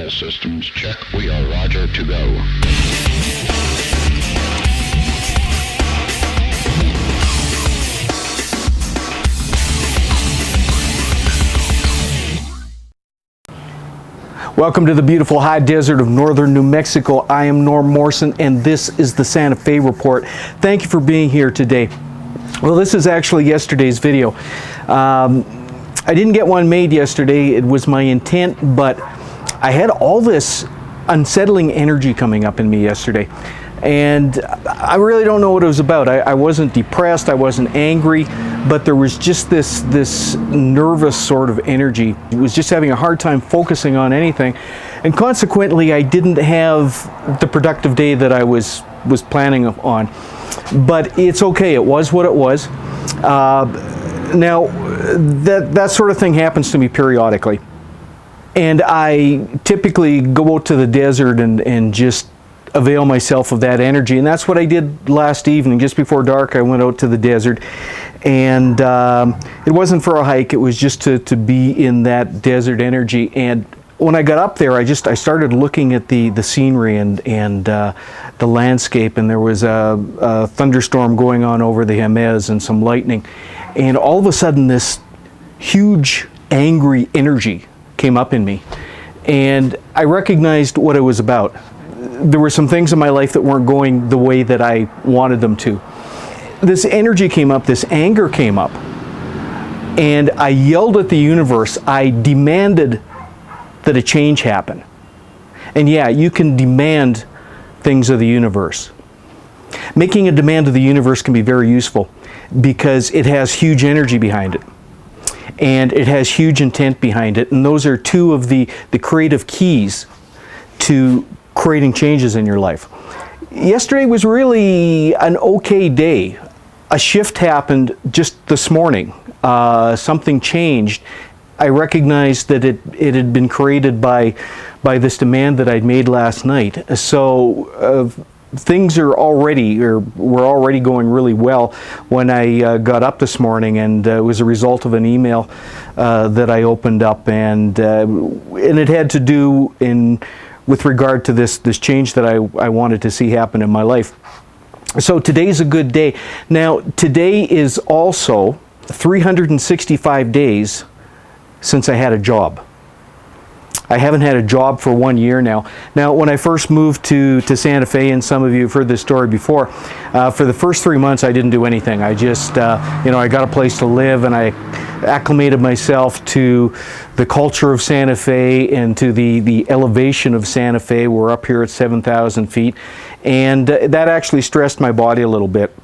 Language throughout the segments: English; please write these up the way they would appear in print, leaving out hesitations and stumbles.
All systems check. We are Roger to go. Welcome to the beautiful high desert of northern New Mexico. I am Norm Morrison, and this is the Santa Fe Report. Thank you for being here today. Well, this is actually yesterday's video. I didn't get one made yesterday. It was my intent, but I had all this unsettling energy coming up in me yesterday. And I really don't know what it was about. I wasn't depressed, I wasn't angry, but there was just this nervous sort of energy. I was just having a hard time focusing on anything. And consequently, I didn't have the productive day that I was planning on. But it's okay, it was what it was. Now, that sort of thing happens to me periodically. And I typically go out to the desert and just avail myself of that energy, and that's what I did last evening. Just before dark, I went out to the desert, and it wasn't for a hike. It was just to be in that desert energy. And when I got up there, I started looking at the scenery and the landscape, and there was a thunderstorm going on over the Jemez and some lightning, and all of a sudden this huge angry energy came up in me, and I recognized what it was about. There were some things in my life that weren't going the way that I wanted them to. This energy came up, this anger came up, and I yelled at the universe. I demanded that a change happen. And yeah, you can demand things of the universe. Making a demand of the universe can be very useful because it has huge energy behind it. And it has huge intent behind it. And those are two of the creative keys to creating changes in your life. Yesterday was really an okay day. A shift happened just this morning. Something changed. I recognized that it had been created by this demand that I'd made last night. So things were already going really well when I got up this morning, and it was a result of an email that I opened up, and it had to do with regard to this change that I wanted to see happen in my life. So today's a good day. Now, today is also 365 days since I had a job. I haven't had a job for 1 year now. Now, when I first moved to Santa Fe, and some of you have heard this story before, for the first 3 months I didn't do anything. I just, I got a place to live, and I acclimated myself to the culture of Santa Fe and to the elevation of Santa Fe. We're up here at 7,000 feet, and that actually stressed my body a little bit.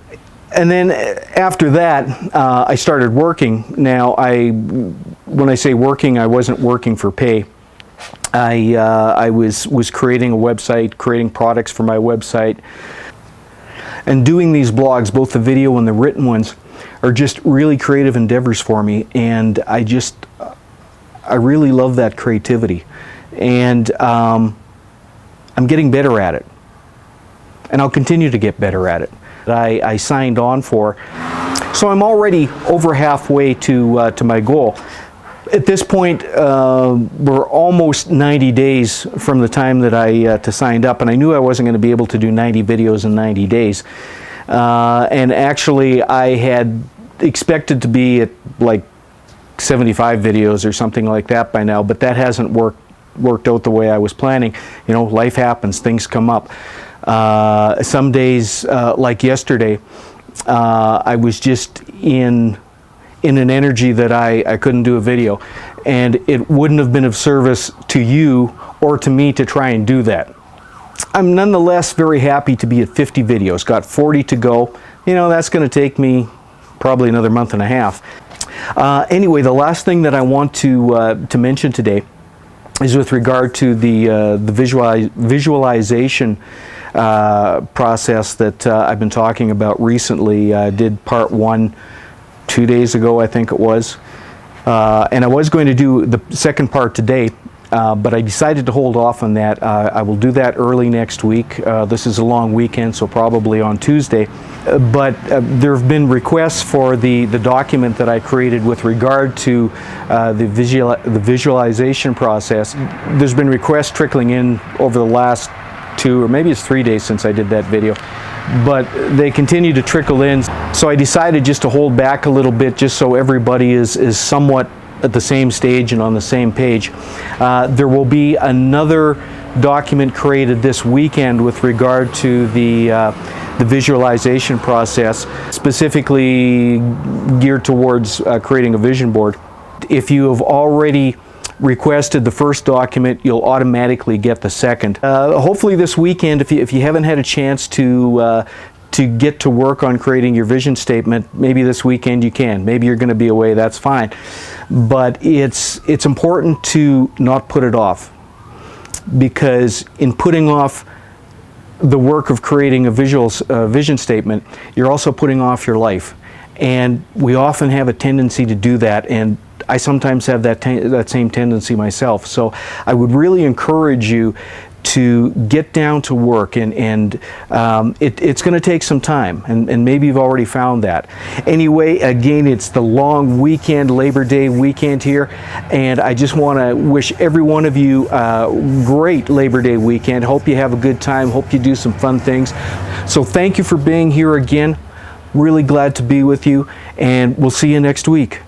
And then after that, I started working. Now, when I say working, I wasn't working for pay. I was creating a website, creating products for my website, and doing these blogs, both the video and the written ones, are just really creative endeavors for me, and I really love that creativity, and I'm getting better at it, and I'll continue to get better at it. I signed on for, so I'm already over halfway to my goal. At this point, we're almost 90 days from the time that I signed up, and I knew I wasn't going to be able to do 90 videos in 90 days. And actually, I had expected to be at like 75 videos or something like that by now, but that hasn't worked out the way I was planning. You know, life happens, things come up. Some days, like yesterday, I was just in an energy that I couldn't do a video, and it wouldn't have been of service to you or to me to try and do that. I'm nonetheless very happy to be at 50 videos, got 40 to go. You know, that's going to take me probably another month and a half. Anyway, the last thing that I want to mention today is with regard to the visualization process that I've been talking about recently. I did part 1 2 days ago, I think it was, and I was going to do the second part today. but I decided to hold off on that. I will do that early next week. This is a long weekend, so probably on Tuesday. But there have been requests for the document that I created with regard to the visualization process. There's been requests trickling in over the last 2 or maybe it's 3 days since I did that video, but they continue to trickle in. So I decided just to hold back a little bit, just so everybody is somewhat at the same stage and on the same page. There will be another document created this weekend with regard to the visualization process, specifically geared towards creating a vision board. If you have already requested the first document, you'll automatically get the second. Hopefully this weekend, if you haven't had a chance to get to work on creating your vision statement, maybe this weekend you can. Maybe you're going to be away, that's fine. But it's important to not put it off, because in putting off the work of creating a vision statement, you're also putting off your life. And we often have a tendency to do that, and I sometimes have that same tendency myself. So I would really encourage you to get down to work, and it's going to take some time, and maybe you've already found that. Anyway, again, it's the long weekend, Labor Day weekend here, and I just want to wish every one of you a great Labor Day weekend. Hope you have a good time, hope you do some fun things. So thank you for being here again. Really glad to be with you, and we'll see you next week.